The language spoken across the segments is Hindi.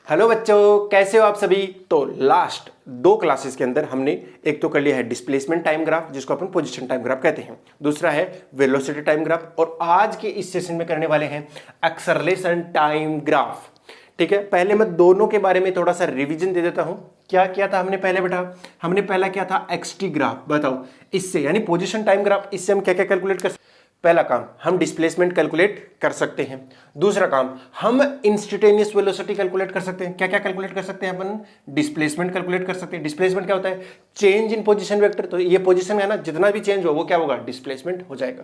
हेलो बच्चों, कैसे हो आप सभी। तो लास्ट दो क्लासेस के अंदर हमने एक तो कर लिया है डिस्प्लेसमेंट टाइम ग्राफ, जिसको अपन पोजीशन टाइम ग्राफ कहते हैं, दूसरा है वेलोसिटी टाइम ग्राफ, और आज के इस सेशन में करने वाले हैं एक्सेलरेशन टाइम ग्राफ। ठीक है, पहले मैं दोनों के बारे में थोड़ा सा रिवीजन दे देता हूं। क्या किया था हमने पहले बेटा? हमने पहला किया था एक्सटी ग्राफ। बताओ, इससे यानी पोजीशन टाइम ग्राफ, इससे हम क्या क्या कैलकुलेट कर सकते? पहला काम, हम डिस्प्लेसमेंट कैलकुलेट कर सकते हैं। दूसरा काम, हम इंस्टेंटेनियस वेलोसिटी कैलकुलेट कर सकते हैं। क्या क्या कैलकुलेट कर सकते हैं अपन? डिस्प्लेसमेंट कैलकुलेट कर सकते हैं। डिस्प्लेसमेंट क्या होता है? चेंज इन पोजीशन वेक्टर। तो ये पोजीशन है ना, जितना भी चेंज हो वो क्या होगा? डिस्प्लेसमेंट हो जाएगा।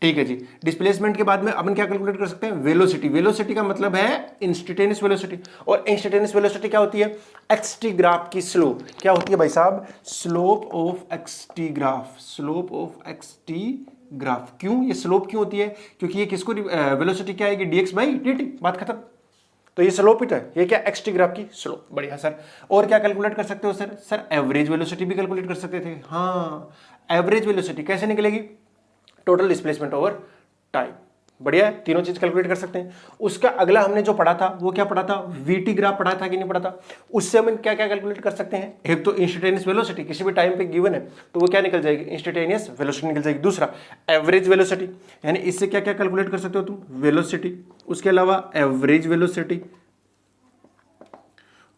ठीक है जी। डिस्प्लेसमेंट के बाद में अपन क्या कैलकुलेट कर सकते हैं? वेलोसिटी। वेलोसिटी का मतलब है इंस्टेंटेनियस वेलोसिटी, और इंस्टेंटेनियस वेलोसिटी क्या होती है? एक्सटी ग्राफ की स्लोप। क्या होती है भाई साहब? Slope of XT graph. Slope of XT graph. क्यों ये स्लोप क्यों होती है? क्योंकि ये किसको वेलोसिटी क्या आएगी? dx by dt। बात खत्म। तो ये स्लोप ही तो है। ये क्या? एक्सटी ग्राफ की स्लोप। बढ़िया सर। और क्या कैलकुलेट कर सकते हो सर? सर एवरेज वेलोसिटी भी कैलकुलेट कर सकते थे। हाँ, एवरेज वेलोसिटी कैसे निकलेगी? Total displacement over time. बढ़िया है, तीनों चीज कैलकुलेट कर सकते हैं। उसका अगला हमने जो पढ़ा था वो क्या पढ़ा था? वीटी ग्राफ पढ़ा था कि नहीं पढ़ा था? उससे हम क्या क्या कैलकुलेट कर सकते हैं? एक तो इंस्टेंटेनियस वेलोसिटी, किसी भी टाइम पे गिवन है तो वो क्या निकल जाएगी? इंस्टेंटेनियस वेलोसिटी निकल जाएगी। दूसरा एवरेज वेलोसिटी, यानी इससे क्या क्या कैलकुलेट कर सकते हो तुम? वेलोसिटी, उसके अलावा एवरेज वेलोसिटी,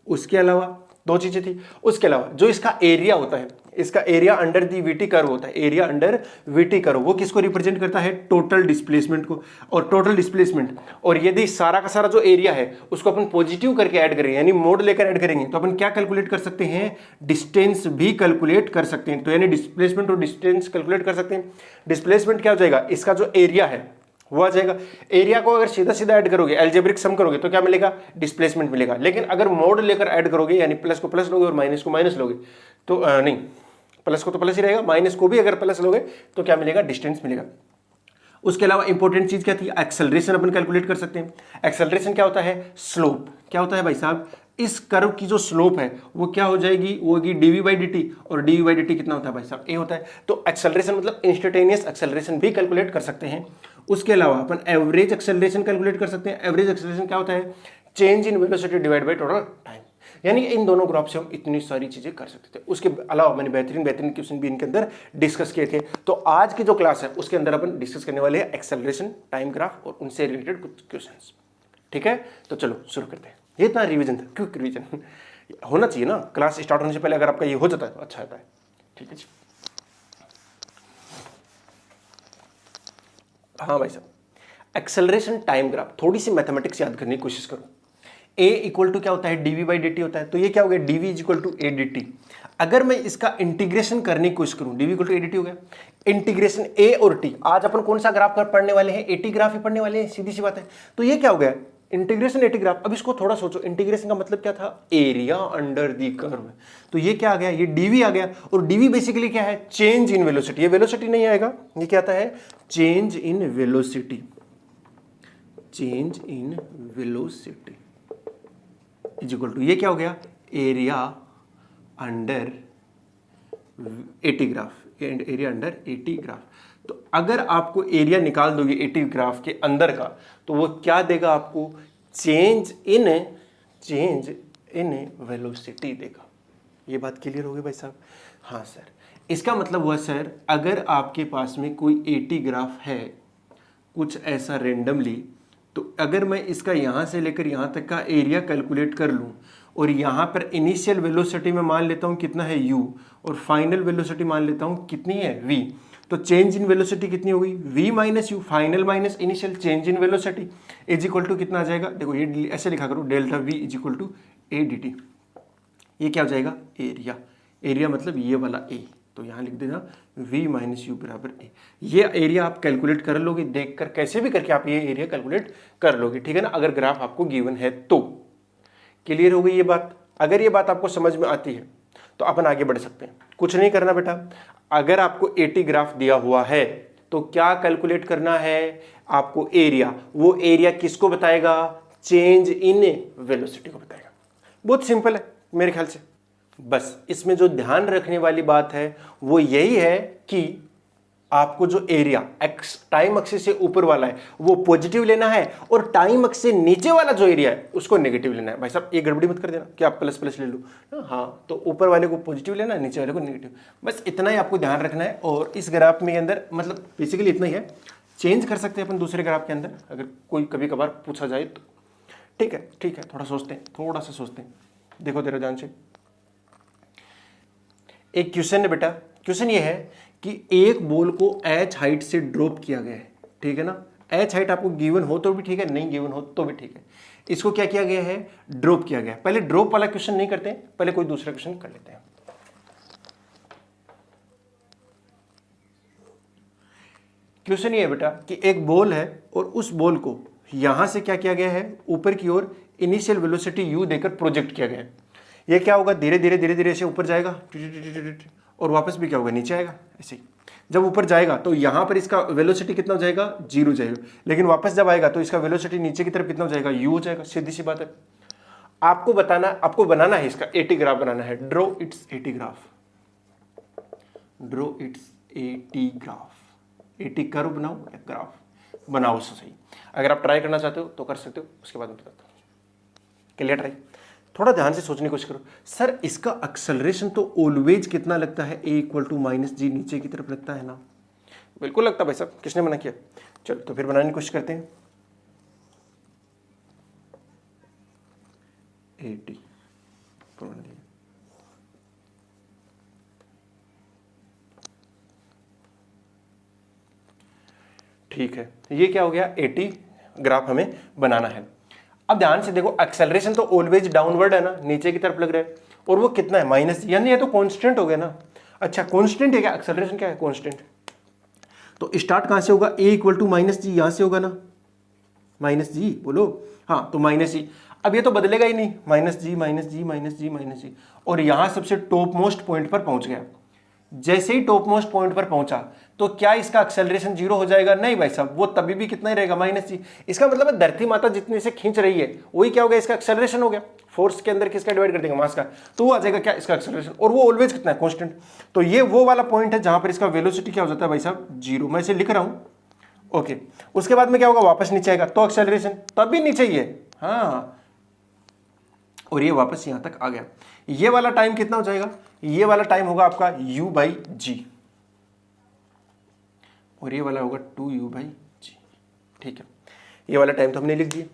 उसके अलावा दो चीजें थी। उसके अलावा जो इसका एरिया होता है, इसका area under the VT curve होता है। एरिया अंडर वीटी कर्व वो किसको रिप्रेजेंट करता है? टोटल डिस्प्लेसमेंट को। और टोटल डिस्प्लेसमेंट, और यदि सारा का सारा जो एरिया है उसको अपन पॉजिटिव करके ऐड करेंगे, यानी मोड लेकर ऐड करेंगे, तो अपन क्या कैलकुलेट कर सकते हैं? डिस्टेंस भी कैलकुलेट कर सकते हैं। तो यानी डिस्प्लेसमेंट और डिस्टेंस कैलकुलेट कर सकते हैं। डिस्प्लेसमेंट क्या हो जाएगा? इसका जो एरिया है वो आ जाएगा। एरिया को अगर सीधा सीधा ऐड करोगे, एल्जेब्रिक सम करोगे, तो क्या मिलेगा? डिस्प्लेसमेंट मिलेगा। लेकिन अगर मोड लेकर ऐड करोगे, यानी प्लस को प्लस लोगे और माइनस को माइनस लोगे, तो नहीं, प्लस को तो प्लस ही रहेगा, माइनस को भी अगर प्लस लोगे तो क्या मिलेगा? डिस्टेंस मिलेगा। उसके अलावा इंपॉर्टेंट चीज क्या थी? एक्सेलरेशन अपन कैलकुलेट कर सकते हैं। एक्सेलरेशन क्या होता है? स्लोप। क्या होता है भाई साहब? इस कर्व की जो स्लोप है वो क्या हो जाएगी? वो होगी डीवी बाई डी टी, और डीवी बाई डी टी कितना होता है भाई साहब? ए होता है। तो एक्सेलरेशन मतलब इंस्टेंटेनियस एक्सेलरेशन भी कैलकुलेट कर सकते हैं। उसके अलावा अपन एवरेज एक्सेलरेशन कैलकुलेट कर सकते हैं। एवरेज एक्सेलरेशन क्या होता है? Change in velocity divide by total time. यानी इन दोनों ग्राफ से हम इतनी सारी चीजें कर सकते थे। उसके अलावा मैंने बेहतरीन बेहतरीन क्वेश्चन भी इनके अंदर डिस्कस किए थे। तो आज की जो क्लास है उसके अंदर अपन डिस्कस करने वाले हैं एक्सेलरेशन टाइम ग्राफ और उनसे रिलेटेड कुछ क्वेश्चंस। ठीक है, तो चलो शुरू करते हैं। ये इतना रिवीजन था, क्विक रिवीजन होना चाहिए ना क्लास स्टार्ट होने से पहले। अगर आपका ये हो जाता है तो अच्छा होता है। ठीक है जी। हाँ भाई साहब, एक्सेलरेशन टाइम ग्राफ, थोड़ी सी मैथमेटिक्स याद करने की कोशिश करो। ए इक्वल टू क्या होता है? डीवी बाई डी टी होता है। तो ये क्या हो गया? DV is equal to A D T. अगर मैं इसका इंटीग्रेशन करने की कोशिश करूं, DV equal to A D T हो गया। इंटीग्रेशन ए और टी, आज अपन कौन सा ग्राफ पढ़ने वाले हैं? ए टी ग्राफ ही पढ़ने वाले हैं, सीधी सी बात है। तो ये क्या हो गया? Integration A T graph. अब इसको थोड़ा सोचो, इंटीग्रेशन का मतलब क्या था? Area under the curve. तो ये क्या आ गया? ये डीवी आ गया। और डीवी बेसिकली क्या है? Change in velocity. ये वेलोसिटी नहीं आएगा, ये क्या आता है? Change in velocity. Change in velocity is equal to, ये क्या हो गया? Area under AT graph. Area under AT graph. तो अगर आपको एरिया निकाल दोगे एटी ग्राफ के अंदर का, तो वो क्या देगा आपको? चेंज इन वेलोसिटी देगा। ये बात क्लियर होगी भाई साहब? हाँ सर। इसका मतलब हुआ सर, अगर आपके पास में कोई एटी ग्राफ है कुछ ऐसा रेंडमली, तो अगर मैं इसका यहाँ से लेकर यहाँ तक का एरिया कैलकुलेट कर लूँ, और यहाँ पर इनिशियल वेलोसिटी में मान लेता हूँ कितना है? u, और फाइनल वेलोसिटी मान लेता हूँ कितनी है? v। तो चेंज इन वेलोसिटी कितनी होगी? v minus U, final minus initial, change in velocity is equal to कितना आ जाएगा? देखो ये ऐसे लिखा करो, delta v is equal to A D T. ये क्या हो जाएगा? एरिया। एरिया मतलब ये वाला a, तो यहाँ लिख देना v माइनस यू बराबर ए। ये एरिया आप कैलकुलेट कर लोगे, देखकर कैसे भी करके आप ये एरिया कैलकुलेट कर लोगे। ठीक है ना, अगर ग्राफ आपको गिवन है तो। क्लियर हो गई ये बात? अगर ये बात आपको समझ में आती है तो अपन आगे बढ़ सकते हैं। कुछ नहीं करना बेटा, अगर आपको एटी ग्राफ दिया हुआ है तो क्या कैलकुलेट करना है आपको? एरिया। वो एरिया किसको बताएगा? चेंज इन वेलोसिटी को बताएगा। बहुत सिंपल है मेरे ख्याल से। बस इसमें जो ध्यान रखने वाली बात है वो यही है कि आपको जो एरिया एक्स टाइम एक्सिस से ऊपर वाला है वो पॉजिटिव लेना है, और टाइम एक्सिस से नीचे वाला जो एरिया है उसको नेगेटिव लेना है। भाई साहब ये गड़बड़ी मत कर देना कि आप प्लस प्लस ले लो, हाँ, तो ऊपर वाले को पॉजिटिव लेना है, नीचे वाले को नेगेटिव, बस इतना ही आपको ध्यान रखना है। और इस ग्राफ में अंदर मतलब बेसिकली इतना ही है, चेंज कर सकते हैं अपन दूसरे ग्राफ के अंदर अगर कोई कभी कभार पूछा जाए तो। ठीक है, ठीक है, थोड़ा सोचते हैं, थोड़ा सा सोचते हैं। देखो तेरा ध्यान से, एक क्वेश्चन है बेटा, क्वेश्चन ये है कि एक बॉल को एच हाइट से ड्रॉप किया गया है, ठीक है ना। एच हाइट आपको गिवन हो तो भी ठीक है, नहीं गिवन हो तो भी ठीक है। इसको क्या किया गया है, ड्रॉप किया गया है। पहले ड्रॉप वाला क्वेश्चन नहीं करते हैं, पहले कोई दूसरा क्वेश्चन कर लेते हैं। क्वेश्चन ये है बेटा कि एक बॉल है और उस बॉल को यहां से क्या किया गया है, ऊपर की ओर इनिशियल वेलोसिटी u देकर प्रोजेक्ट किया गया है। ये क्या होगा, धीरे धीरे धीरे धीरे ऐसे ऊपर जाएगा और वापस भी क्या होगा, नीचे आएगा। ऐसे ही जब ऊपर जाएगा तो यहां पर इसका वेलोसिटी कितना हो जाएगा, 0 जाएगा, लेकिन वापस जब आएगा तो इसका वेलोसिटी नीचे की तरफ कितना हो जाएगा, u हो जाएगा। सीधी सी बात है। आपको बनाना है इसका एटी ग्राफ बनाना है। Draw it's eighty graph, draw it's eighty graph, eighty curve बनाओ या ग्राफ बनाओ सही। अगर आप ट्राई करना चाहते हो तो कर सकते हो, उसके बाद मैं बताता हूँ। क्लियर ट्राई, थोड़ा ध्यान से सोचने की कोशिश करो। सर इसका एक्सेलरेशन तो ऑलवेज कितना लगता है, a = -g, नीचे की तरफ लगता है ना। बिल्कुल लगता है भाई साहब, किसने मना किया। चलो तो फिर बनाने की कोशिश करते हैं। 80 ठीक है, ये क्या हो गया, 80 ग्राफ हमें बनाना है। अब ध्यान से देखो, एक्सेलरेशन तो ऑलवेज डाउनवर्ड है ना, नीचे की तरफ लग रहा है, और वो कितना है, माइनस, यानी ये तो कांस्टेंट हो गया ना। अच्छा कांस्टेंट है क्या, एक्सेलरेशन क्या है, कांस्टेंट। तो स्टार्ट कहां से होगा, a = -g, यहां से होगा ना, -g बोलो, हाँ तो -g। अब ये तो बदलेगा ही नहीं, -g -g -g -g, और यहां सबसे टॉप मोस्ट पॉइंट पर पहुंच गया। जैसे ही टॉप मोस्ट पॉइंट पर पहुंचा तो क्या इसका एक्सेलरेशन 0 हो जाएगा, नहीं भाई साहब, वो तभी भी कितना ही रहेगा, -g। इसका मतलब है धरती माता जितने से खींच रही है वही क्या हो गया, इसका एक्सेलरेशन हो गया। फोर्स के अंदर किसका डिवाइड कर देंगे, मास का, तो वो आ जाएगा क्या, इसका एक्सेलरेशन, और वो ऑलवेज कितना है, कांस्टेंट। तो ये वो वाला पॉइंट है जहां पर इसका वेलोसिटी क्या हो जाता है भाई साहब, 0। मैं इसे लिख रहा हूं, ओके। उसके बाद में क्या होगा, वापस नीचे आएगा तो एक्सेलरेशन तभी नीचे ही है, हाँ, और ये वापस यहां तक आ गया। ये वाला टाइम कितना हो जाएगा, ये वाला टाइम होगा आपका u/g, और ये वाला होगा 2u/g। ठीक है, ये वाला टाइम तो हमने लिख दिया,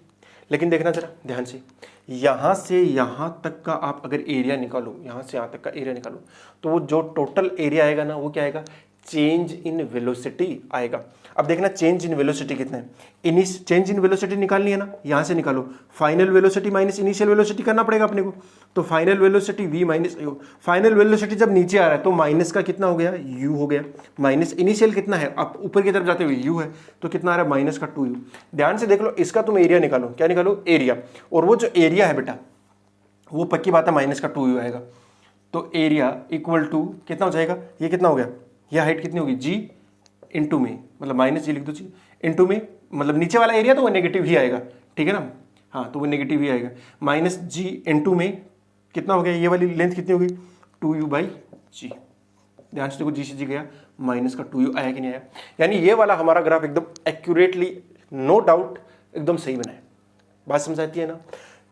लेकिन देखना जरा ध्यान से, यहां से यहां तक का आप अगर एरिया निकालो, यहां से यहां तक का एरिया निकालो, तो वो जो टोटल एरिया आएगा ना, वो क्या आएगा, चेंज इन वेलोसिटी आएगा। अब देखना चेंज इन वेलोसिटी कितना है, चेंज इन वेलोसिटी निकालनी है ना, यहां से निकालो, final velocity minus initial velocity करना पड़ेगा अपने को। तो final velocity v minus, final velocity जब नीचे आ रहा है तो माइनस का कितना हो गया, u हो गया, माइनस इनिशियल कितना है, आप ऊपर की तरफ जाते हुए u है, तो कितना आ रहा है, माइनस का 2u। ध्यान से देख लो, इसका तुम एरिया निकालो, क्या निकालो, एरिया, और वो जो एरिया है बेटा वो पक्की बात है माइनस का 2u आएगा। तो एरिया इक्वल टू कितना हो जाएगा, ये कितना हो गया, यह हाइट कितनी होगी, g इंटू में, मतलब -g लिख दो, इंटू में, मतलब नीचे वाला एरिया तो वो नेगेटिव ही आएगा, ठीक है ना, हाँ तो वो नेगेटिव ही आएगा। -g इंटू में कितना हो गया, ये वाली लेंथ कितनी होगी, 2u/g। ध्यान से देखो, g से g गया, माइनस का 2u आया कि नहीं आया। यानी ये वाला हमारा ग्राफ एकदम एक्यूरेटली, नो डाउट, एकदम सही बना है। बात समझ आती है ना,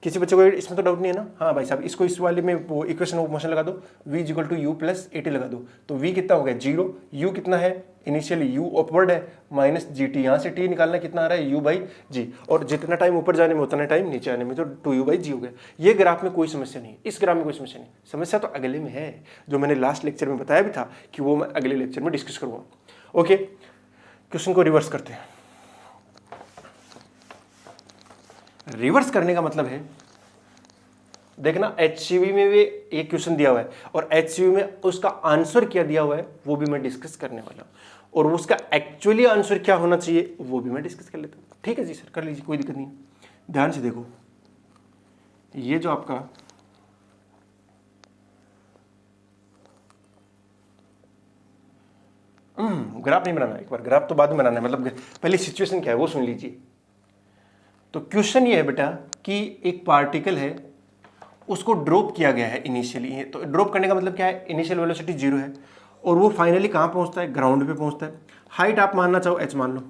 किसी बच्चे को इसमें तो डाउट नहीं है ना। हाँ भाई साहब, इसको इस वाले में वो इक्वेशन ऑफ मोशन लगा दो, v = u + 80 लगा दो, तो v कितना हो गया, 0, u कितना है, इनिशियली u अपवर्ड है, -gt, यहाँ से t निकालना कितना आ रहा है, u/g, और जितना टाइम ऊपर जाने में उतना टाइम नीचे आने में, तो 2u/g हो गया। ये ग्राफ में कोई समस्या नहीं, इस ग्राफ में कोई समस्या नहीं, समस्या तो अगले में है, जो मैंने लास्ट लेक्चर में बताया भी था कि वो मैं अगले लेक्चर में डिस्कस करूँगा। ओके, क्वेश्चन को रिवर्स करते हैं। रिवर्स करने का मतलब है, देखना HCV में भी एक क्वेश्चन दिया हुआ है, और HCV में उसका आंसर क्या दिया हुआ है वो भी मैं डिस्कस करने वाला हूं, और उसका एक्चुअली आंसर क्या होना चाहिए वो भी मैं डिस्कस कर लेता हूं। ठीक है जी सर, कर लीजिए, कोई दिक्कत नहीं। ध्यान से देखो, ये जो आपका ग्राफ नहीं बनाना, एक बार ग्राफ तो बाद में बनाना है, मतलब पहले सिचुएशन क्या है वो सुन लीजिए। तो क्वेश्चन ये है बेटा कि एक पार्टिकल है, उसको ड्रॉप किया गया है इनिशियली। तो ड्रॉप करने का मतलब क्या है, इनिशियल वेलोसिटी 0 है, और वो फाइनली कहाँ पहुँचता है, ग्राउंड पे पहुँचता है। हाइट आप मानना चाहो h मान लो,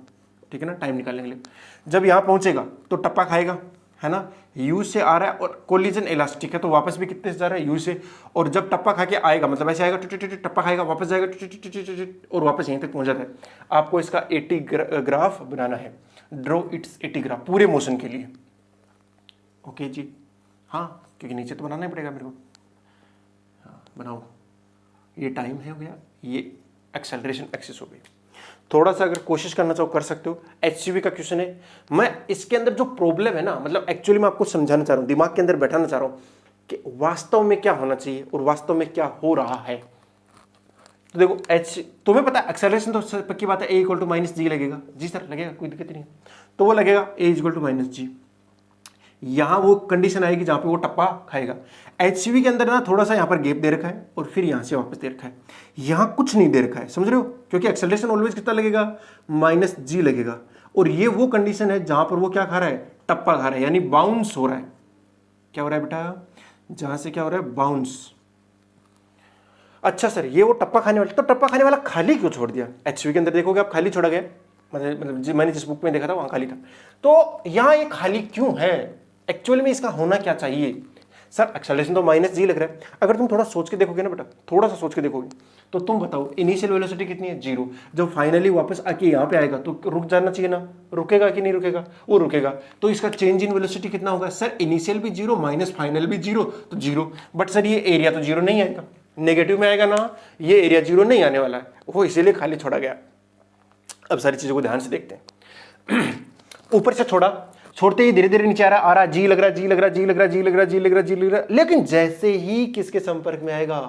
ठीक है ना, टाइम निकालने के लिए। जब यहाँ पहुँचेगा तो टप्पा खाएगा, है ना, u से आ रहा है और कोलिजन इलास्टिक है तो वापस भी कितने से जा रहा है, u से। और जब टप्पा खा के आएगा मतलब ऐसे आएगा, टप्पा खाएगा, वापस जाएगा और वापस यहीं तक पहुँच जाता है। आपको इसका 80 ग्राफ बनाना है, ड्रॉ इट्स 80 ग्राफ पूरे मोशन के लिए। ओके जी, हाँ, क्योंकि नीचे तो बनाना ही पड़ेगा मेरे को। हाँ बनाओ, ये टाइम है हो गया, ये एक्सेलरेशन एक्सिस हो गई। थोड़ा सा अगर कोशिश करना चाहो कर सकते हो। HCV का क्वेश्चन है, मैं इसके अंदर जो प्रॉब्लम है ना, मतलब एक्चुअली मैं आपको समझाना चाह रहा हूँ, दिमाग के अंदर बैठाना चाह रहा हूँ कि वास्तव में क्या होना चाहिए और वास्तव में क्या हो रहा है। तो देखो तुम्हें पता है एक्सेलरेशन तो पक्की बात है, A = -g लगेगा। जी सर लगेगा, कोई दिक्कत नहीं है, तो वो लगेगा A = -g। यहां वो कंडीशन आएगी जहां पे वो टप्पा खाएगा। HCV के अंदर ना थोड़ा सा यहां पर गैप दे रखा है और फिर यहां से वापस दे रखा है, यहां कुछ नहीं दे रखा है, समझ रहे हो, क्योंकि एक्सेलरेशन ऑलवेज कितना लगेगा, -g लगेगा। और ये वो कंडीशन है जहां पर वो क्या खा रहा है, टप्पा खा रहा है, यानी बाउंस हो रहा है। क्या हो रहा है बेटा, जहां से क्या हो रहा है, बाउंस। अच्छा सर, ये वो टप्पा खाने वाला, तो टप्पा खाने वाला खाली क्यों छोड़ दिया। HCV के अंदर देखोगे आप, खाली छोड़ा गया, मतलब मैंने जिस बुक में देखा था वहां खाली था। तो यहां ये खाली क्यों है, एक्चुअल में इसका होना क्या चाहिए। सर एक्सेलरेशन तो -g लग रहा है। अगर तुम थोड़ा सोच के देखोगे ना बेटा, थोड़ा सा सोच के देखोगे, तो तुम बताओ इनिशियल वेलोसिटी कितनी है, 0। जब फाइनली वापस आके यहाँ पे आएगा तो रुक जाना चाहिए ना, रुकेगा कि नहीं रुकेगा, वो रुकेगा। तो इसका चेंज इन वेलोसिटी कितना होगा, सर इनिशियल भी 0 माइनस फाइनल भी 0, तो 0। बट सर ये एरिया तो 0 नहीं आएगा, नेगेटिव में आएगा ना, ये एरिया 0 नहीं आने वाला है, वो इसीलिए खाली छोड़ा गया। अब सारी चीजों को ध्यान से देखते हैं। ऊपर से छोड़ते ही धीरे धीरे नीचे आ रहा, जी लग रहा, जी लग रहा, जी लग रहा, जी लग रहा, जी लग रहा, जी लग रहा, लेकिन जैसे ही किसके संपर्क में आएगा,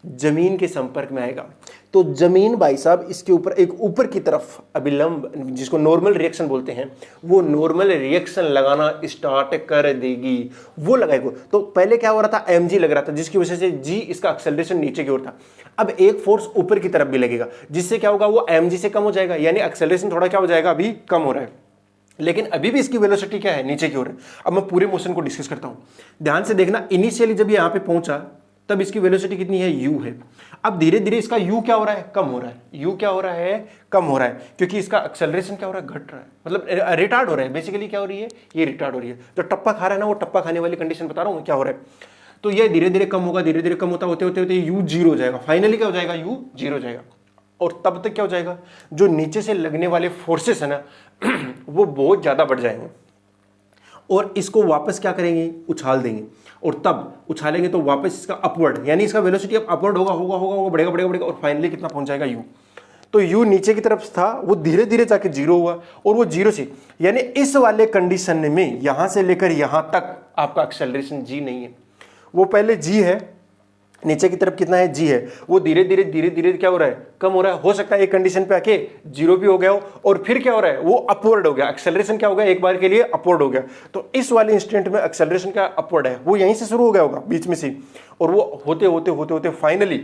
जमीन के संपर्क में आएगा, तो जमीन भाई साहब इसके ऊपर एक ऊपर की तरफ अभिलंब, जिसको नॉर्मल रिएक्शन बोलते हैं, वो नॉर्मल रिएक्शन लगाना स्टार्ट कर देगी। वो लगाएगा। तो पहले क्या हो रहा था, mg लग रहा था, जिसकी वजह से g इसका एक्सेलरेशन नीचे की ओर था। अब एक फोर्स ऊपर की तरफ भी लगेगा, जिससे क्या होगा, वो mg से कम हो जाएगा, यानी एक्सेलरेशन थोड़ा क्या हो जाएगा, अभी कम हो रहा है, लेकिन अभी भी इसकी वेलोसिटी क्या है, नीचे की ओर है। अब मैं पूरे मोशन को डिस्कस करता हूं, ध्यान से देखना। इनिशियली जब ये यहां पे पहुंचा तब इसकी वेलोसिटी कितनी है, u है। अब धीरे धीरे इसका u क्या हो रहा है, कम हो रहा है। u क्या हो रहा है, कम हो रहा है, क्योंकि इसका एक्सेलरेशन क्या हो रहा है, घट रहा है, मतलब रिटार्ड हो रहा है। बेसिकली क्या हो रही है, ये रिटार्ड हो रही है। तो टप्पा खा रहा है ना, वो टप्पा खाने वाली कंडीशन बता रहा हूं क्या हो रहा है। तो ये धीरे धीरे कम होगा, धीरे धीरे कम होता होते होते होते u 0 हो जाएगा। फाइनली क्या हो जाएगा, u 0 हो जाएगा। और तब तक क्या हो जाएगा, जो नीचे से लगने वाले फोर्सेस है ना वो बहुत ज्यादा बढ़ जाएंगे और इसको वापस क्या करेंगे, उछाल देंगे। और तब उछालेंगे तो वापस इसका अपवर्ड, यानी इसका वेलोसिटी अब अपवर्ड होगा होगा होगा होगा, बढ़ेगा बढ़ेगा बढ़ेगा, और फाइनली कितना पहुंच जाएगा, u। तो u नीचे की तरफ था, वो धीरे धीरे जाके 0 हुआ, और वो 0 से, यानी इस वाले कंडीशन में यहां से लेकर यहां तक आपका एक्सेलरेशन g नहीं है, वो पहले g है, नीचे की तरफ कितना है, g है, वो धीरे धीरे धीरे धीरे क्या हो रहा है, कम हो रहा है। हो सकता है एक कंडीशन पे आके 0 भी हो गया हो, और फिर क्या हो रहा है, वो अपवर्ड हो गया, एक्सेलरेशन क्या हो गया, एक बार के लिए अपवर्ड हो गया। तो इस वाले इंस्टेंट में एक्सेलरेशन क्या अपवर्ड है, वो यहीं से शुरू हो गया होगा, बीच में से, और वो होते होते होते होते फाइनली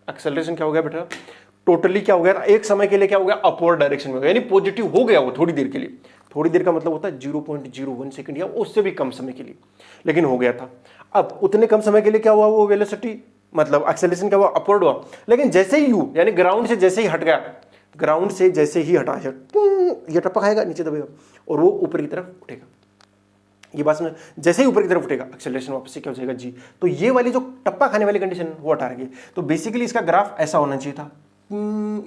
एक्सेलरेशन क्या हो गया बेटा, टोटली क्या हो गया, एक समय के लिए क्या हो गया, अपवर्ड डायरेक्शन में हो गया, यानी पॉजिटिव हो गया वो थोड़ी देर के लिए। थोड़ी देर का मतलब होता है 0.01 सेकंड या उससे भी कम समय के लिए, लेकिन हो गया था। अब उतने कम समय के लिए क्या हुआ, वो वेलोसिटी मतलब एक्सेलरेशन क्या हुआ, अपवर्ड हुआ। लेकिन जैसे ही u यानी ग्राउंड से जैसे ही हट गया, ग्राउंड से जैसे ही हटा, ये टप्पा खाएगा, नीचे दबेगा और वो ऊपर की तरफ उठेगा। ये बात समझ, जैसे ही ऊपर की तरफ उठेगा एक्सेलरेशन वापस से क्या हो जाएगा, g। तो ये वाली जो टप्पा खाने वाली कंडीशन वो हटा रही है। तो बेसिकली इसका ग्राफ ऐसा होना चाहिए था,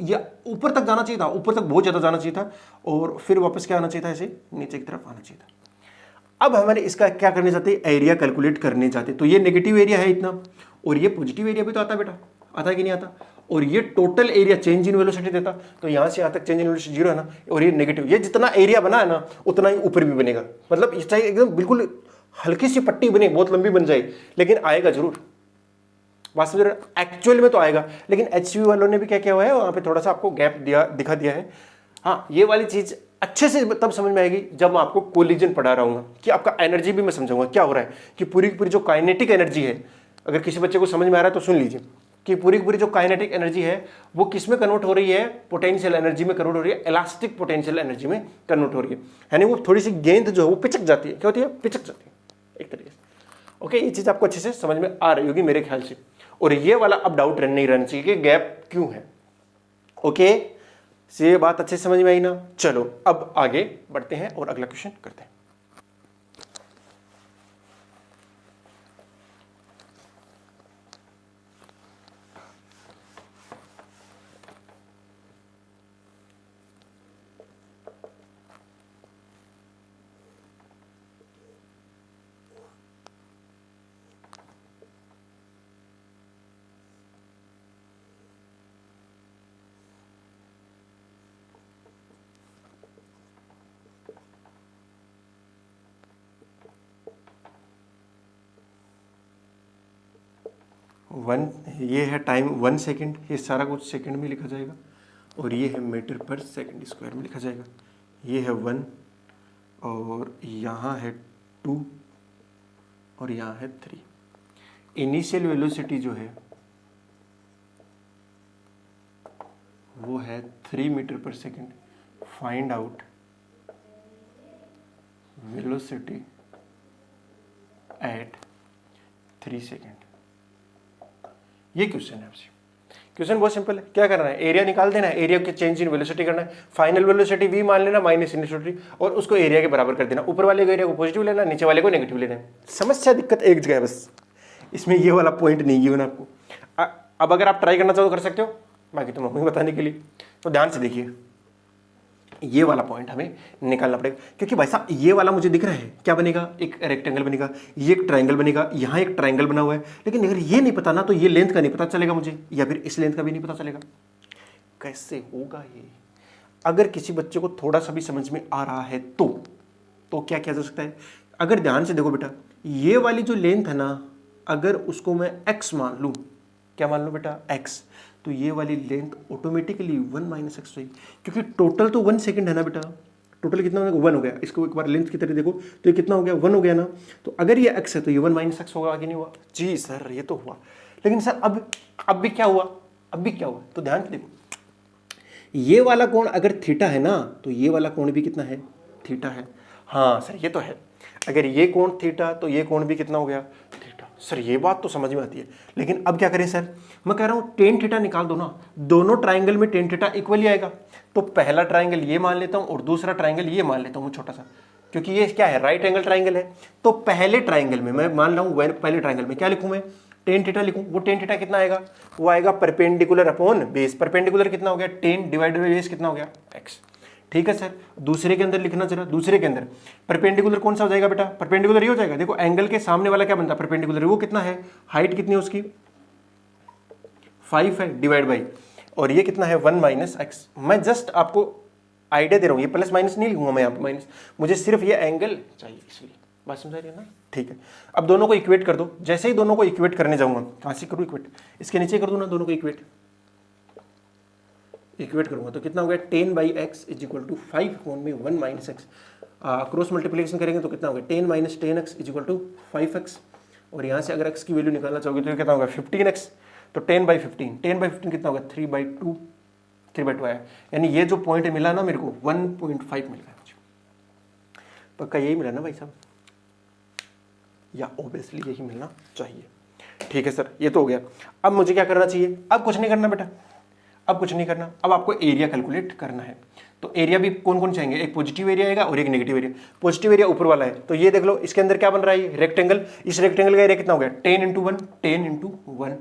या ऊपर तक जाना चाहिए था, ऊपर तक बहुत ज्यादा जाना चाहिए था, और फिर वापस क्या आना चाहिए था, ऐसे नीचे की तरफ आना चाहिए था। अब हमारे इसका क्या करने चाहते हैं, एरिया कैलकुलेट करने चाहते। तो ये नेगेटिव एरिया है इतना, और ये पॉजिटिव एरिया भी तो आता है बेटा, आता है कि नहीं आता, और ये total area change in velocity देता। तो यहां से यहां तक चेंज इन वेलोसिटी 0 है ना, और ये नेगेटिव, ये जितना एरिया बना है ना उतना ही ऊपर भी बनेगा। मतलब चाहे एकदम बिल्कुल हल्की सी पट्टी बने, बहुत लंबी बन जाए, लेकिन आएगा जरूर, वास्तव में एक्चुअल में तो आएगा। लेकिन HCV वालों ने भी क्या किया हुआ है, वहां पे थोड़ा सा आपको गैप दिखा दिया है। हाँ, ये वाली चीज अच्छे से तब समझ में आएगी जब मैं आपको कोलिजन पढ़ा रहा हूँ, कि आपका एनर्जी भी मैं समझाऊंगा क्या हो रहा है, कि पूरी की पूरी जो काइनेटिक एनर्जी है, अगर किसी बच्चे को समझ में आ रहा है तो सुन लीजिए, कि पूरी की पूरी जो काइनेटिक एनर्जी है वो किस में कन्वर्ट हो रही है, पोटेंशियल एनर्जी में कन्वर्ट हो रही है, इलास्टिक पोटेंशियल एनर्जी में कन्वर्ट हो रही है। यानी वो थोड़ी सी गेंद जो है वो पिचक जाती है, क्या होती है, पिचक जाती है एक तरीके से। ओके, ये चीज आपको अच्छे से समझ में आ रही होगी मेरे ख्याल से। और ये वाला अब डाउट नहीं रहना चाहिए कि गैप क्यों है। ओके, ये बात अच्छे समझ में आई ना। चलो अब आगे बढ़ते हैं और अगला क्वेश्चन करते हैं। ये है टाइम 1 सेकेंड, ये सारा कुछ सेकेंड में लिखा जाएगा, और ये है मीटर पर सेकेंड स्क्वायर में लिखा जाएगा। ये है 1 और यहाँ है 2 और यहाँ है 3। इनिशियल वेलोसिटी जो है वो है 3 मीटर पर second. Find out velocity at 3 second. ये क्वेश्चन है आपसे। क्वेश्चन बहुत सिंपल है, क्या करना है, एरिया निकाल देना है, एरिया के चेंज इन वेलोसिटी करना है, फाइनल वेलोसिटी v मान लेना माइनस इनिशियल वेलोसिटी, और उसको एरिया के बराबर कर देना। ऊपर वाले को एरिया को पॉजिटिव लेना, नीचे वाले को नेगेटिव लेना है। समस्या दिक्कत एक जगह है बस, इसमें ये वाला पॉइंट नहीं गिवन आपको। अब अगर आप ट्राई करना चाहो तो कर सकते हो, बाकी तो मम्मी बताने के लिए। तो ध्यान से देखिए, ये वाला पॉइंट हमें निकालना पड़ेगा, क्योंकि भाई साहब ये वाला मुझे दिख रहा है, क्या बनेगा, एक रेक्टेंगल बनेगा, ये एक ट्रायंगल बनेगा, यहाँ एक ट्रायंगल बना हुआ है। लेकिन अगर ये नहीं पता ना तो ये लेंथ का नहीं पता चलेगा मुझे, या फिर इस लेंथ का भी नहीं पता चलेगा। कैसे होगा ये? अगर किसी बच्चे को थोड़ा सा भी समझ में आ रहा है तो क्या किया जा सकता है? अगर ध्यान से देखो बेटा, ये वाली जो लेंथ है ना, अगर उसको मैं x मान लूँ, क्या मान लूँ बेटा, x, तो ये वाली लेंथ ऑटोमेटिकली 1 माइनस एक्स होगी, क्योंकि टोटल तो 1 सेकंड है ना बेटा। टोटल कितना हो गया, 1 हो गया। इसको एक बार लेंथ की तरह देखो तो ये कितना हो गया, 1 हो गया ना। तो अगर ये x है तो ये 1 माइनस एक्स होगा, आगे नहीं हुआ? जी सर ये तो हुआ, लेकिन सर अब भी क्या हुआ, अब भी क्या हुआ? तो ध्यान से देखो, ये वाला कोण अगर थीटा है ना, तो ये वाला कोण भी कितना है, थीटा है। हाँ सर ये तो है, अगर ये कोण थीटा तो ये कोण भी कितना हो गया, थीटा। सर ये बात तो समझ में आती है, लेकिन अब क्या करें सर? मैं कह रहा हूँ टेन थीटा निकाल दो ना, दोनों ट्राइंगल में टेन थीटा इक्वल ही आएगा। तो पहला ट्राइंगल ये मान लेता हूँ और दूसरा ट्राइंगल ये मान लेता हूँ छोटा सा, क्योंकि ये क्या है, राइट एंगल ट्राइंगल है। तो पहले ट्राइंगल में मैं मान रहा हूँ, पहले ट्राइंगल में क्या लिखूँ मैं, टेन थीटा लिखूँ। वो टेन थीटा कितना आएगा, वो आएगा परपेंडिकुलर अपॉन बेस। परपेंडिकुलर कितना हो गया, 10 डिवाइडेड बाय बेस कितना हो गया, x। ठीक है सर, दूसरे के अंदर लिखना जरा, दूसरे के अंदर परपेंडिकुलर कौन सा हो जाएगा बेटा, परपेंडिकुलर ये हो जाएगा। देखो एंगल के सामने वाला क्या बनता है, परपेंडिकुलर, वो कितना है, हाइट कितनी है उसकी, 5 है, डिवाइड बाई, और ये कितना है, 1 माइनस एक्स। मैं जस्ट आपको आइडिया दे रहा हूँ, ये प्लस माइनस नहीं लिखूंगा मैं यहाँ पे माइनस, मुझे सिर्फ ये एंगल चाहिए, इसलिए बात समझ रही है ना। ठीक है, अब दोनों को इक्वेट कर दो। जैसे ही दोनों को इक्वेट करने जाऊंगा, कहाँ से करूँ इक्वेट, इसके नीचे कर दूँ ना, दोनों को इक्वेट करूंगा तो कितना हो गया, 10 by X is equal to 5 कोण में 1 माइनस एक्स। क्रॉस मल्टीप्लिकेशन करेंगे तो कितना हो गया, 10 minus 10x is equal to 5x। और यहाँ से अगर x की वैल्यू निकालना चाहोगे तो कितना होगा, 15x। तो 10 बाई 15 कितना होगा, 3/2 आया। यानी ये जो पॉइंट मिला ना मेरे को, 1.5 मिल गया मुझे। पक्का यही मिला ना भाई साहब, या ऑब्वियसली यही मिलना चाहिए। ठीक है सर, ये तो हो गया। अब मुझे क्या करना चाहिए, अब कुछ नहीं करना बेटा, अब कुछ नहीं करना, अब आपको एरिया कैलकुलेट करना है। तो एरिया भी कौन कौन चाहेंगे, एक पॉजिटिव एरिया आएगा और एक नेगेटिव एरिया। पॉजिटिव एरिया ऊपर वाला है, तो ये देख लो, इसके अंदर क्या बन रहा है, रेक्टेंगल। इस रेक्टेंगल का एरिया कितना हो गया, 10 इंटू 1, 10 इंटू 1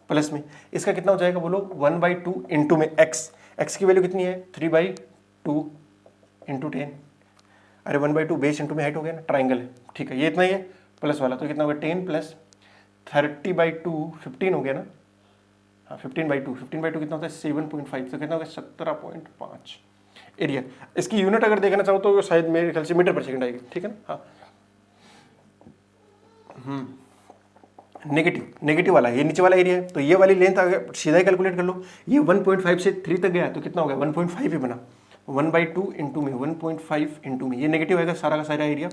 प्लस में इसका कितना हो जाएगा, बोलो 1/2 इंटू में x की वैल्यू कितनी है, 3/2 इंटू 10। अरे 1/2 बेस इंटू में हाइट हो गया ना, ट्राइंगल है। ठीक है, ये इतना ही है, प्लस वाला तो कितना हो गया, 10 प्लस 30/2 15 हो गया ना। हाँ 15/2 कितना होता है, 7.5, तो कितना हो गया, 17.5 एरिया। इसकी यूनिट अगर देखना चाहो तो शायद मेरे ख्याल से मीटर पर सेकंड आएगी। ठीक है ना। हाँ नेगेटिव वाला ये नीचे वाला एरिया है, तो ये वाली लेंथ अगर सीधा ही कैलकुलेट कर लो, ये 1.5 से 3 तक गया तो कितना हो गया, 1.5 ही बना। 1/2 इंटू में 1.5 इंटू में ये नेगेटिव आएगा सारा का सारा एरिया,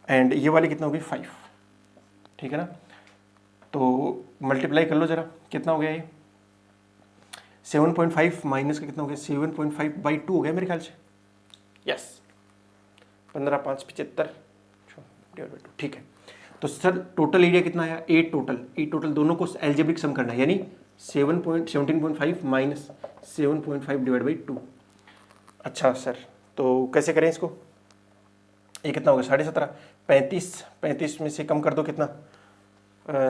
एंड ये वाली कितना होगी, 5। ठीक है ना, तो मल्टीप्लाई कर लो जरा, कितना हो गया ये, 7.5 माइनस का कितना हो गया, 7.5/2 हो गया मेरे ख्याल से। Yes, 15 5 75 divide by 2। ठीक है, तो सर टोटल एरिया कितना आया, ए टोटल दोनों को एल्जेब्रिक सम करना है, यानी 17.5 माइनस 7.5 डिवाइड बाई 2। अच्छा सर, तो कैसे करें इसको, ये कितना होगा 17.5, 35 में से कम कर दो कितना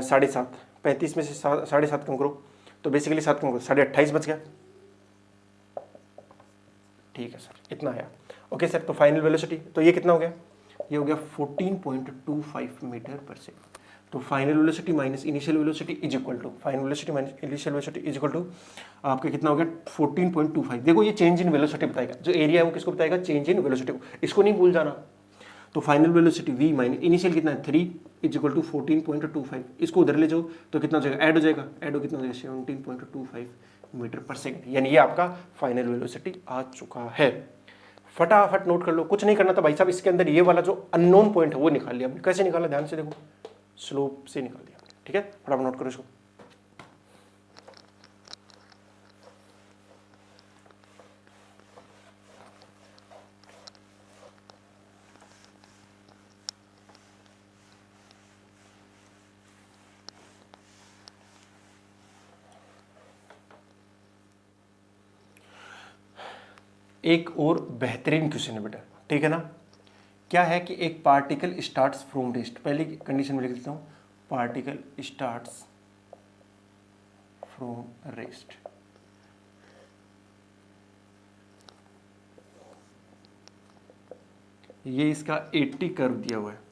7.5, 35 में से 7.5 कम करो तो बेसिकली 7 कम करो 28.5 बच गया। ठीक है सर, इतना आया। ओके सर, तो फाइनल वेलोसिटी तो ये कितना हो गया, ये हो गया 14.25 मीटर पर सेकंड। तो final velocity minus initial velocity is equal to, final velocity minus initial velocity is equal to आपके कितना हो गया 14.25। देखो ये चेंज इन वेलोसिटी बताएगा, जो एरिया है वो किसको बताएगा, चेंज इन वेलोसिटी को, इसको नहीं भूल जाना। तो final velocity v minus initial कितना है 3 इज इक्वल टू 14.25, इसको उधर ले जाओ तो कितना हो जाएगा, ऐड हो जाएगा, ऐड हो कितना हो जाएगा 17.25 मीटर पर सेकंड, यानी ये आपका फाइनल वेलोसिटी आ चुका है। फटाफट नोट कर लो, कुछ नहीं करना था भाई साहब, इसके अंदर ये वाला जो अननोन पॉइंट है वो निकाल लिया हमने। कैसे निकाला, ध्यान से देखो, स्लोप से निकाल दिया, ठीक है, फटाफट नोट करो इसको। एक और बेहतरीन क्वेश्चन है बेटा, ठीक है ना। क्या है कि एक पार्टिकल स्टार्ट्स फ्रॉम रेस्ट, पहले कंडीशन में लिख देता हूं, पार्टिकल स्टार्ट्स फ्रॉम रेस्ट। ये इसका 80 कर्व दिया हुआ है,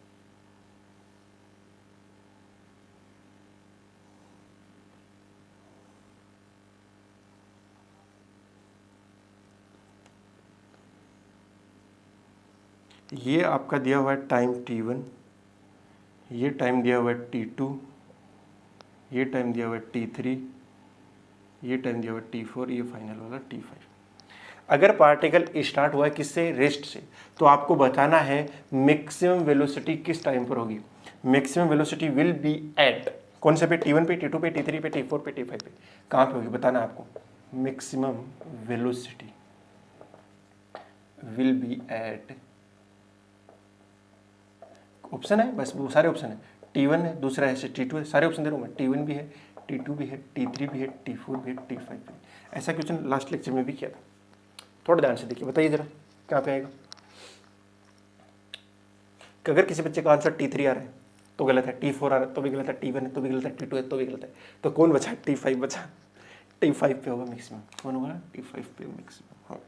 ये आपका दिया हुआ है टाइम t1, ये टाइम दिया हुआ है t2, ये टाइम दिया हुआ है t3, ये टाइम दिया हुआ है t4, ये फाइनल वाला t5। अगर पार्टिकल स्टार्ट हुआ है किससे, रेस्ट से, तो आपको बताना है मैक्सिमम वेलोसिटी किस टाइम पर होगी। Maximum velocity will be at कौन से पे, t1 पे, t2 पे, t3 पे, t4 पे, t5 पे, कहाँ पे होगी बताना है आपको। Maximum velocity will be at, option है बस, वो सारे ऑप्शन है, t1 है, दूसरा है t2 है, सारे ऑप्शन दे रहा हूँ मैं, t1 भी है, t2 भी है, t3 भी है, t4 भी है, t5 भी है। ऐसा क्वेश्चन लास्ट लेक्चर में भी किया था, थोड़ा ध्यान से देखिए, बताइए जरा कहाँ पे आएगा। कि अगर किसी बच्चे का आंसर t3 आ रहा है तो गलत है, t4 आ रहा है तो भी गलत है, t1 है तो भी गलत है, t2 है तो भी गलत है, तो कौन बचा, t5 बचा, t5 पे होगा मैक्सिमम, कौन होगा t5 पे मैक्सिमम। हाँ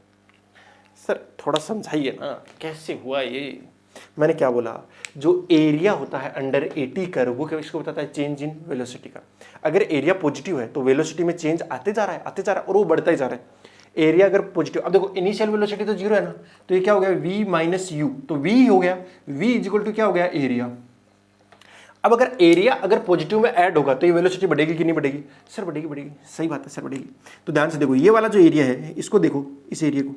सर थोड़ा समझाइए ना कैसे हुआ ये, मैंने क्या बोला, जो एरिया होता है अंडर 80 कर्व वो किसको बताता है, चेंज इन वेलोसिटी का। अगर एरिया पॉजिटिव है तो वेलोसिटी में चेंज आते जा रहा है और वो बढ़ता ही जा रहा है। एरिया अगर पॉजिटिव, अब देखो इनिशियल वेलोसिटी तो 0 है ना, तो ये क्या हो गया v माइनस यू, तो v हो गया, v इज इक्वल टू क्या हो गया, एरिया। अब अगर एरिया अगर पॉजिटिव में ऐड होगा तो ये वेलोसिटी बढ़ेगी कि नहीं बढ़ेगी, सर बढ़ेगी, सही बात है सर बढ़ेगी। तो ध्यान से देखो, ये वाला जो एरिया है इसको देखो, इस एरिया को,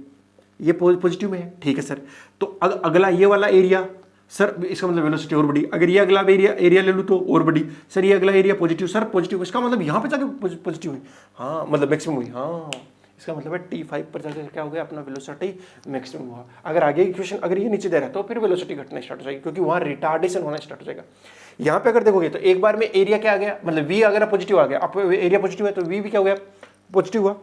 ये पॉजिटिव में है, ठीक है सर। तो अगला ये वाला एरिया, सर इसका मतलब वेलोसिटी और बढ़ी। अगर ये अगला एरिया ले लूँ तो और बढ़ी, सर ये अगला एरिया पॉजिटिव, सर पॉजिटिव, इसका मतलब यहाँ पे जाके पॉजिटिव हुई, हाँ मतलब मैक्सिमम हुई, हाँ इसका मतलब है t5 पर जाकर क्या हो गया, अपना वेलोसिटी मैक्सिमम हुआ। अगर आगे इक्वेशन अगर ये नीचे दे रहा है तो फिर वेलोसिटी घटना स्टार्ट हो जाएगी, क्योंकि वहाँ रिटार्डेशन होना स्टार्ट हो जाएगा। यहाँ पे अगर देखोगे तो एक बार में एरिया क्या आ गया, मतलब v अगर पॉजिटिव आ गया, अब एरिया पॉजिटिव है तो v भी क्या हो गया, पॉजिटिव हुआ।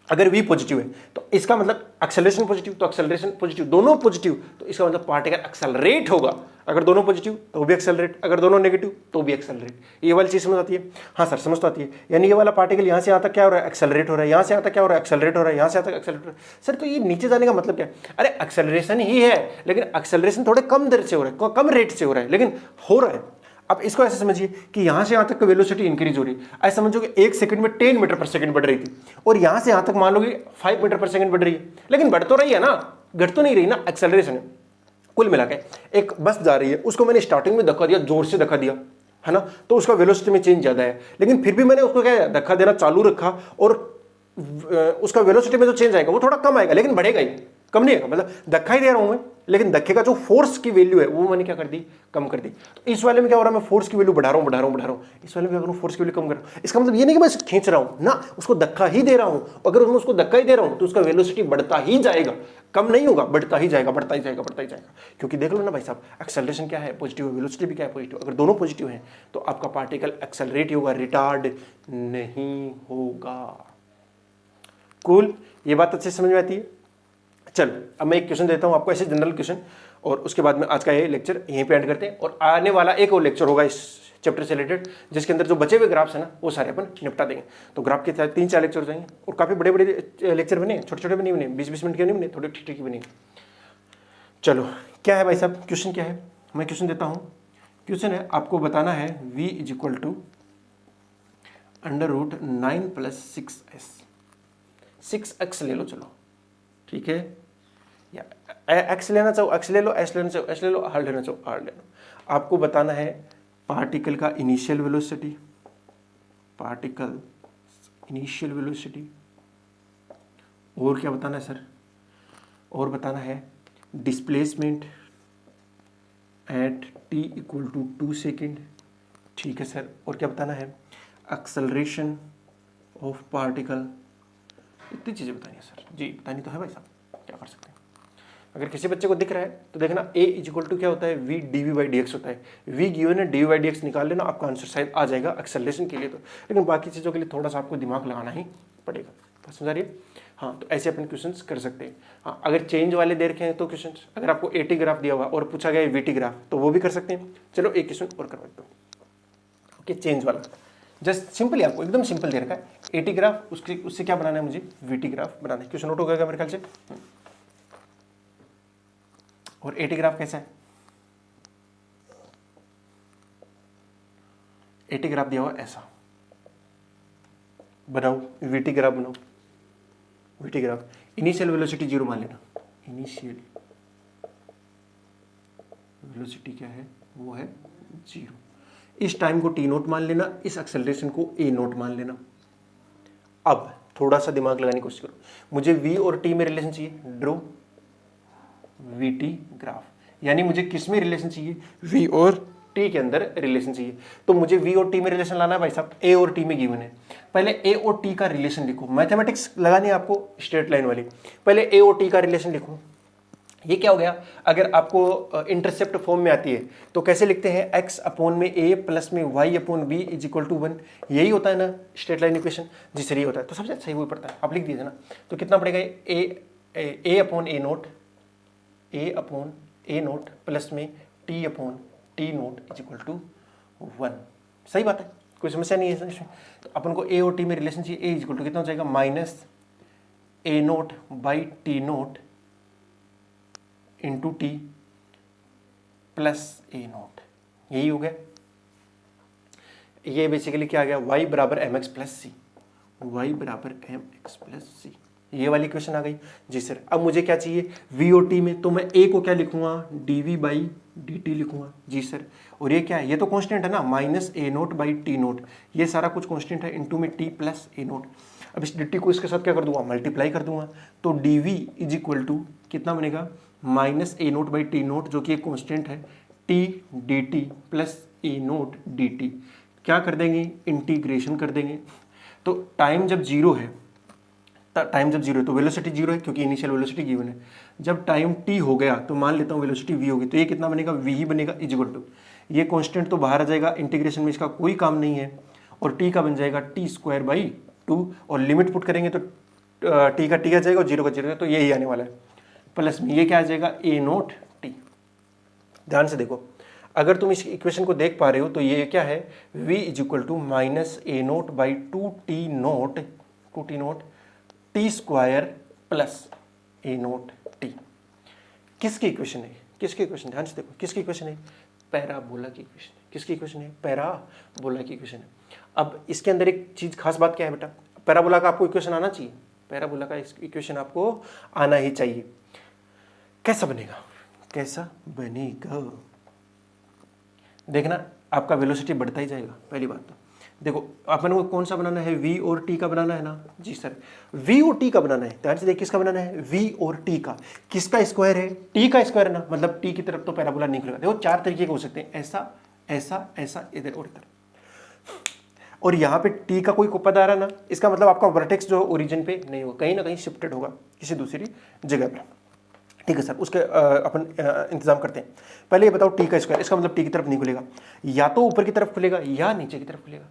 अगर v पॉजिटिव है तो इसका मतलब एक्सेलरेशन पॉजिटिव, तो एक्सेलरेशन पॉजिटिव, दोनों पॉजिटिव, तो इसका मतलब पार्टिकल एक्सेलरेट होगा। अगर दोनों पॉजिटिव तो भी एक्सेलरेट, अगर दोनों नेगेटिव तो भी एक्सेलरेट। ये वाली चीज समझ आती है, हाँ सर समझ तो आती है। यानी ये वाला पार्टिकल यहाँ से यहाँ तक क्या हो रहा है, एक्सेलरेट हो रहा है, यहाँ से यहाँ तक क्या हो रहा है, एक्सेलरेट हो रहा है, यहाँ से यहाँ तक एक्सेलरेट हो रहा है। सर तो ये नीचे जाने का मतलब क्या है, अरे एक्सेलरेशन ही है, लेकिन एक्सेलरेशन थोड़े कम दर से हो रहा है, कम रेट से हो रहा है, लेकिन हो रहा है। अब इसको ऐसे समझिए कि यहाँ से यहाँ तक का वेलोसिटी इंक्रीज हो रही है, ऐसे समझो कि 1 सेकंड में 10 मीटर पर सेकंड बढ़ रही थी, और यहाँ से यहाँ तक मान लो कि 5 मीटर पर सेकंड बढ़ रही है, लेकिन बढ़ तो रही है ना, घट तो नहीं रही ना, एक्सेलरेशन है। कुल मिला के एक बस जा रही है, उसको मैंने स्टार्टिंग में धक्का दिया, जोर से धक्का दिया है ना, तो उसका वेलोसिटी में चेंज ज्यादा है, लेकिन फिर भी मैंने उसको क्या धक्का देना चालू रखा, और उसका वेलोसिटी में जो चेंज आएगा वो थोड़ा कम आएगा, लेकिन बढ़ेगा ही, कम नहीं होगा, मतलब धक्का ही दे रहा हूं मैं, लेकिन धक्के का जो फोर्स की वैल्यू है वो मैंने क्या कर दी, कम कर दी। तो इस वाले में क्या हो रहा है, मैं फोर्स की वैल्यू बढ़ा रहा हूं, इस वाले में क्या करूं, फोर्स की वैल्यू कम कर रहा हूं। इसका मतलब ये नहीं कि मैं खींच रहा हूं ना, उसको धक्का ही दे रहा हूं। अगर मैं उसको धक्का ही दे रहा हूं तो उसका वेलोसिटी बढ़ता ही जाएगा, कम नहीं होगा, बढ़ता ही जाएगा, क्योंकि देख लो ना भाई साहब, एक्सेलरेशन क्या है, पॉजिटिव है, वेलोसिटी भी क्या है, पॉजिटिव। अगर दोनों पॉजिटिव हैं तो आपका पार्टिकल एक्सेलरेट होगा, रिटार्ड नहीं होगा। कूल, ये बात अच्छे से समझ में आती है। चल अब मैं एक क्वेश्चन देता हूं आपको, ऐसे जनरल क्वेश्चन, और उसके बाद में आज का ये लेक्चर यहीं पे एंड करते हैं। और आने वाला एक और लेक्चर होगा इस चैप्टर से रिलेटेड, जिसके अंदर जो बचे हुए ग्राफ्स है ना वो सारे अपन निपटा देंगे। तो ग्राफ के 3-4 लेक्चर हो जाएंगे, और काफी बड़े बड़े लेक्चर बने, छोटे छोटे भी नहीं बने, 20-20 मिनट के नहीं बने, थोड़े ठीक ठीक बने। चलो क्या है भाई साहब, क्वेश्चन क्या है, मैं क्वेश्चन देता हूं। क्वेश्चन है, आपको बताना है v is equal to √9 + 6s, 6x ले लो, चलो ठीक है, या x लेना चाहो x ले लो, s लेना चाहो s ले लो, r लेना चाहो r ले लो। आपको बताना है पार्टिकल का initial velocity, particle initial velocity, और क्या बताना है सर, और बताना है displacement at t equal to 2 second, ठीक है सर, और क्या बताना है एक्सेलरेशन ऑफ पार्टिकल। इतनी चीजें बतानी है सर जी, बतानी तो है भाई साहब, क्या कर सकते हैं। अगर किसी बच्चे को दिख रहा है तो देखना a इज इक्वल टू क्या होता है, v dv/dx होता है। v गिवन है, dv/dx निकाल लेना, आपका आंसर शायद आ जाएगा एक्सेलरेशन के लिए। तो लेकिन बाकी चीज़ों के लिए थोड़ा सा आपको दिमाग लगाना ही पड़ेगा, बात समझ आ रही है। हाँ, तो ऐसे अपन क्वेश्चंस कर सकते हैं। हाँ, अगर चेंज वाले दे रखे हैं तो क्वेश्चंस, अगर आपको AT ग्राफ दिया हुआ और पूछा गया है VT ग्राफ, तो वो भी कर सकते हैं। चलो एक क्वेश्चन और करवा दो, ओके, चेंज वाला, जस्ट सिंपली आपको एकदम सिंपल दे रखा है AT ग्राफ, उससे क्या बनाना है मुझे, VT ग्राफ बनाना है। क्वेश्चन नोट हो गया मेरे ख्याल से। और AT ग्राफ कैसा है, AT ग्राफ दिया हुआ ऐसा, बनाओ VT ग्राफ, बनाओ VT ग्राफ। इनिशियल वेलोसिटी 0 मान लेना, इनिशियल वेलोसिटी क्या है, वो है 0। इस टाइम को t0 मान लेना, इस एक्सेलरेशन को a0 मान लेना। अब थोड़ा सा दिमाग लगाने की कोशिश करो, मुझे v और t में रिलेशन चाहिए, ड्रो VT ग्राफ, यानी मुझे किस में रिलेशन चाहिए, v और t के अंदर रिलेशन चाहिए। तो मुझे v और t में रिलेशन लाना है भाई साहब, a और t में गिवन है। पहले a और t का रिलेशन लिखो, मैथमेटिक्स लगानी है आपको स्ट्रेट लाइन वाली। पहले a और t का रिलेशन लिखो, ये क्या हो गया, अगर आपको इंटरसेप्ट फॉर्म में आती है तो कैसे लिखते हैं, x अपॉन में a प्लस में y upon b is equal to 1, यही होता है ना स्ट्रेट लाइन इक्वेशन, जी सर ये होता है। तो सबसे अच्छा ही वही पड़ता है, आप लिख दीजिए ना। तो कितना पड़ेगा, a upon a naught plus में t upon t naught is equal to 1, सही बात है, कोई समस्या नहीं है इसमें। तो अपन को a और t में रिलेशन चाहिए, a इज इक्वल टू कितना हो जाएगा, minus a naught by T note into T plus a note, यही हो गया। ये बेसिकली क्या आ गया, y बराबर mx प्लस सी, y बराबर mx प्लस सी, ये वाली क्वेश्चन आ गई जी सर। अब मुझे क्या चाहिए, v और t में, तो मैं a को क्या लिखूंगा, dv/dt लिखूंगा जी सर। और ये क्या है, ये तो कांस्टेंट है ना, minus a naught by T note, ये सारा कुछ कांस्टेंट है, इंटू में t प्लस a नोट। अब इस dt को इसके साथ क्या कर दूंगा, मल्टीप्लाई कर दूंगा। तो dv इज इक्वल टू कितना बनेगा, minus a naught by T note, जो कि एक कांस्टेंट है, t dt plus a note dt। क्या कर देंगे, इंटीग्रेशन कर देंगे। तो टाइम जब जीरो है, तो वेलोसिटी जीरो है क्योंकि इनिशियल वेलोसिटी गिवन है। जब टाइम t हो गया तो मान लेता हूँ वेलोसिटी v होगी, तो ये कितना बनेगा, v ही बनेगा इज इक्वल टू, ये कांस्टेंट तो बाहर आ जाएगा, इंटीग्रेशन में इसका कोई काम नहीं है, और t का बन जाएगा t²/2, और लिमिट पुट करेंगे तो t का t आ जाएगा और 0 का 0, तो यही आने वाला है, प्लस में ये क्या आ जाएगा, a नोट t। ध्यान से देखो, अगर तुम इस इक्वेशन को देख पा रहे हो तो ये क्या है, v is equal to minus a naught by 2t naught t² plus a naught t। किसकी इक्वेशन है, किसकी इक्वेशन, ध्यान से देखो, किसकी इक्वेशन है, पैराबोला की इक्वेशन है। किसकी इक्वेशन है, पैराबोला की इक्वेशन है। अब इसके अंदर एक चीज खास बात क्या है बेटा, पैराबोला का आपको इक्वेशन आना चाहिए, पैराबोला का इक्वेशन आपको आना ही चाहिए। कैसा बनेगा, कैसा बनेगा, देखना आपका वेलोसिटी बढ़ता ही जाएगा, पहली बात तो देखो अपन को कौन सा बनाना है, v और t का बनाना है ना जी सर, v और t का बनाना है। ध्यान से देखिए किसका बनाना है, v और t का। किसका स्क्वायर है, t का स्क्वायर है ना, मतलब t की तरफ तो पैराबोला नहीं खुलेगा। देखो चार तरीके के हो सकते हैं, ऐसा ऐसा ऐसा, इधर और इधर। और यहाँ पे t का कोई पद आ रहा ना, इसका मतलब आपका वर्टेक्स जो ओरिजिन पे नहीं होगा, कहीं ना कहीं शिफ्टेड होगा किसी दूसरी जगह पे। ठीक है सर, उसके अपन इंतजाम करते हैं। पहले ये बताओ टी का स्क्वायर, इसका मतलब टी की तरफ नहीं खुलेगा, या तो ऊपर की तरफ खुलेगा या नीचे की तरफ खुलेगा।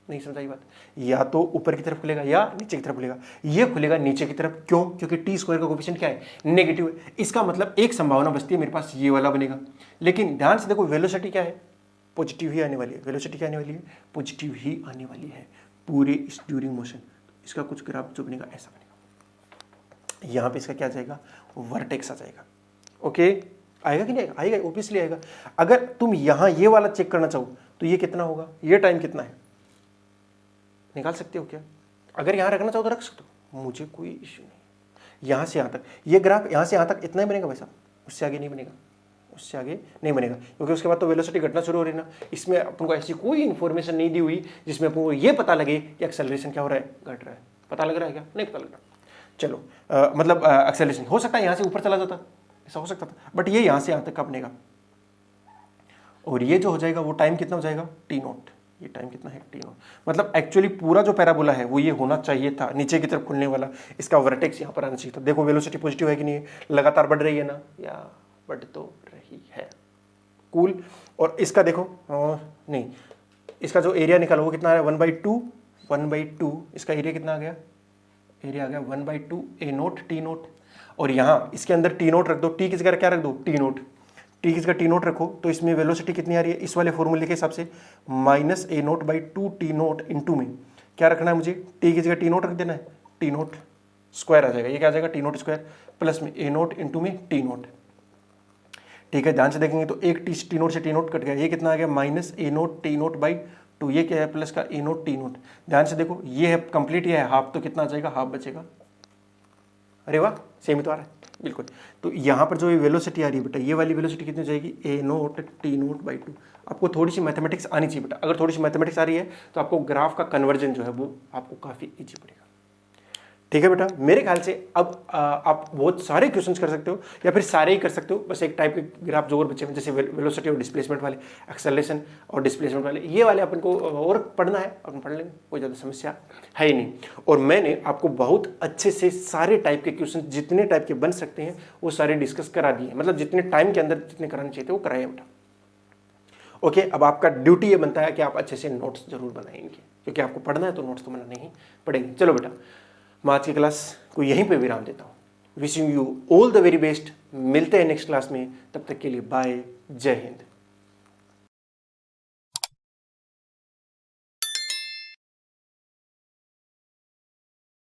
नहीं समझाई बात, या तो ऊपर की तरफ खुलेगा या नीचे की तरफ खुलेगा। ये खुलेगा नीचे की तरफ, क्यों? क्योंकि टी स्क्वायर का कोएफिशिएंट क्या है, नेगेटिव है। इसका मतलब एक संभावना बचती है मेरे पास, ये वाला बनेगा। लेकिन ध्यान से देखो वेलोसिटी क्या है, पॉजिटिव ही आने वाली है। वेलोसिटी क्या आने वाली है, पॉजिटिव ही आने वाली है पूरे इस ड्यूरिंग मोशन। इसका कुछ ग्राफ जो बनेगा ऐसा बनेगा, यहाँ पे इसका क्या जाएगा, वर्टेक्स आ जाएगा। ओके, आएगा कि नहीं आएगा? आएगा, ऑब्वियसली आएगा। अगर तुम यहाँ ये वाला चेक करना चाहो तो ये कितना होगा, ये टाइम कितना है, निकाल सकते हो क्या? अगर यहाँ रखना चाहो तो रख सकते हो, मुझे कोई इश्यू नहीं। यहाँ से यहाँ तक ये ग्राफ, यहाँ से यहाँ तक इतना ही बनेगा भाई साहब, उससे आगे नहीं बनेगा, उससे आगे नहीं बनेगा, क्योंकि उसके बाद तो वेलोसिटी घटना शुरू हो रही है ना। इसमें अपन को ऐसी कोई इन्फॉर्मेशन नहीं दी हुई जिसमें अपन को ये पता लगे कि एक्सेलरेशन क्या हो रहा है, घट रहा है। पता लग रहा है क्या? नहीं पता लग रहा। चलो मतलब एक्सेलरेशन हो सकता है यहाँ से ऊपर चला जाता, ऐसा हो सकता था, बट ये यहाँ से यहाँ तक का बनेगा। और ये जो हो जाएगा वो टाइम कितना हो जाएगा, टी नॉट। ये टाइम कितना है, टी नॉट। मतलब एक्चुअली पूरा जो पैराबोला है वो ये होना चाहिए था, नीचे की तरफ खुलने वाला। इसका वर्टेक्स यहाँ पर आना चाहिए था। देखो वेलोसिटी पॉजिटिव है कि नहीं, लगातार बढ़ रही है ना, या बढ़ तो रही है। कूल। और इसका देखो नहीं, इसका जो एरिया निकालो वो कितना आ रहा है, 1/2। 1/2 इसका एरिया कितना आ गया, एरिया आ गया 1/2 ए नोट टी नोट। और यहाँ इसके अंदर टी नोट रख दो, टी की जगह क्या रख दो, टी नोट। टी की जगह टी नोट रखो तो इसमें वेलोसिटी कितनी आ रही है, इस वाले फॉर्मूले के हिसाब से -a0/2 टी नोट इंटू में क्या रखना है मुझे, टी की जगह टी नोट रख देना है, टी नोट स्क्वायर आ जाएगा। ये क्या आ जाएगा, टी नोट स्क्वायर प्लस में ए नोट इंटू में टी नोट। ठीक है, ध्यान से देखेंगे तो एक टी नोट से टी नोट कट गया, ये कितना आ गया, -a0 टी नोट बाई 2। ये क्या है, प्लस का ए नोट टी नोट। ध्यान से देखो ये है कंप्लीट, ये है हाफ, तो कितना आ जाएगा, हाफ बचेगा। अरे वाह, सेम ही तो आ रहा है बिल्कुल। तो यहाँ पर जो ये वेलोसिटी आ रही है बेटा, ये वाली वेलोसिटी कितनी हो जाएगी, ए नोट टी नोट बाई 2। आपको थोड़ी सी मैथमेटिक्स आनी चाहिए बेटा। अगर थोड़ी सी मैथमेटिक्स आ रही है तो आपको ग्राफ का कन्वर्जन जो है वो आपको काफ़ी ईजी पड़ेगा। ठीक है बेटा, मेरे ख्याल से अब आप बहुत सारे क्वेश्चंस कर सकते हो, या फिर सारे ही कर सकते हो। बस एक टाइप के ग्राफ जो और बचे हैं, जैसे वेलोसिटी और डिस्प्लेसमेंट वाले, एक्सेलरेशन और डिस्प्लेसमेंट वाले, ये वाले अपन को और पढ़ना है, अपन पढ़ लेंगे, कोई ज़्यादा समस्या है ही नहीं। और मैंने आपको बहुत अच्छे से सारे टाइप के क्वेश्चन जितने टाइप के बन सकते हैं वो सारे डिस्कस करा दिए, मतलब जितने टाइम के अंदर जितने कराने चाहिए थे वो कराए बेटा। ओके, अब आपका ड्यूटी ये बनता है कि आप अच्छे से नोट्स जरूर बनाएं इनके, क्योंकि आपको पढ़ना है तो नोट्स तो बनाने ही पड़ेंगे। चलो बेटा, मैं आज की क्लास को यहीं पे विराम देता हूँ। Wishing you all the very best. मिलते हैं नेक्स्ट क्लास में, तब तक के लिए बाय, जय हिंद।